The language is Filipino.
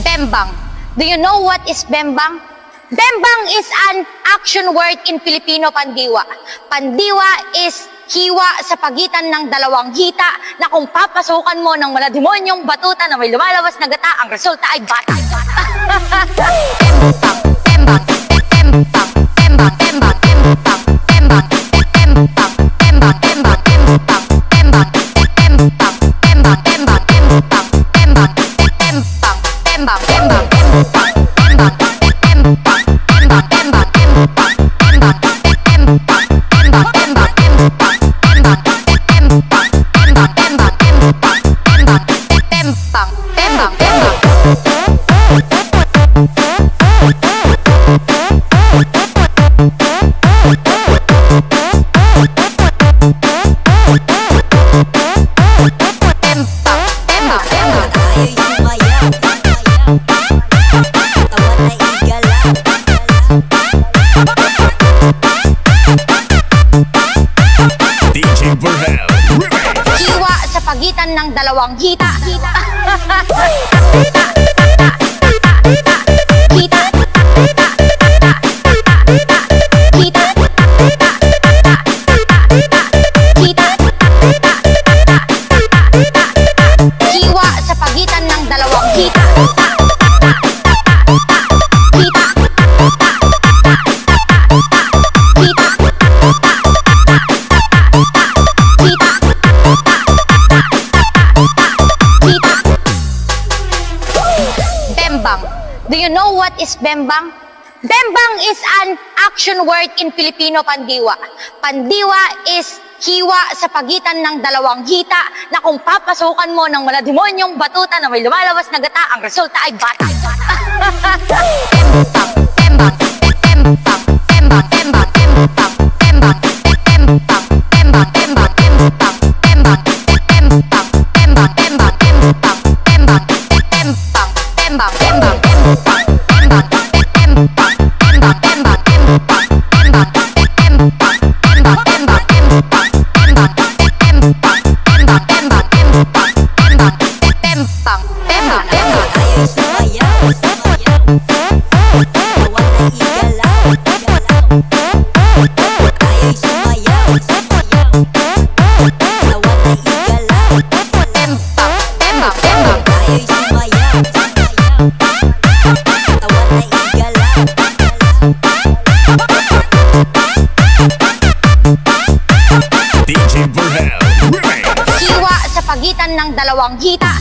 Bembang. Do you know what is bembang? Bembang is an action word in Filipino pandiwa. Pandiwa is hiwa sa pagitan ng dalawang hita na kung papasukan mo ng malademonyong batuta na may lumalabas na gata, ang resulta ay bata. Bembang, bembang, bembang, bembang, bembang, bembang, bembang, bembang, bembang, bembang, bembang, bembang, bembang, bembang, bembang, bembang, bembang, hiwa sa pagitan ng dalawang hita. Hiwa sa pagitan ng dalawang hita. Bembang. Do you know what is bembang? Bembang is an action word in Filipino pandiwa. Pandiwa is hiwa sa pagitan ng dalawang hita na kung papasukan mo ng malademonyong batuta na may lumalabas na gata, ang resulta ay bata. Bembang, bembang, bembang, bembang, bembang, bembang, bembang, bembang, bembang, bembang, bembang, bembang, bembang, bembang, bembang, bembang, bembang, hiwa sa pagitan ng dalawang hita.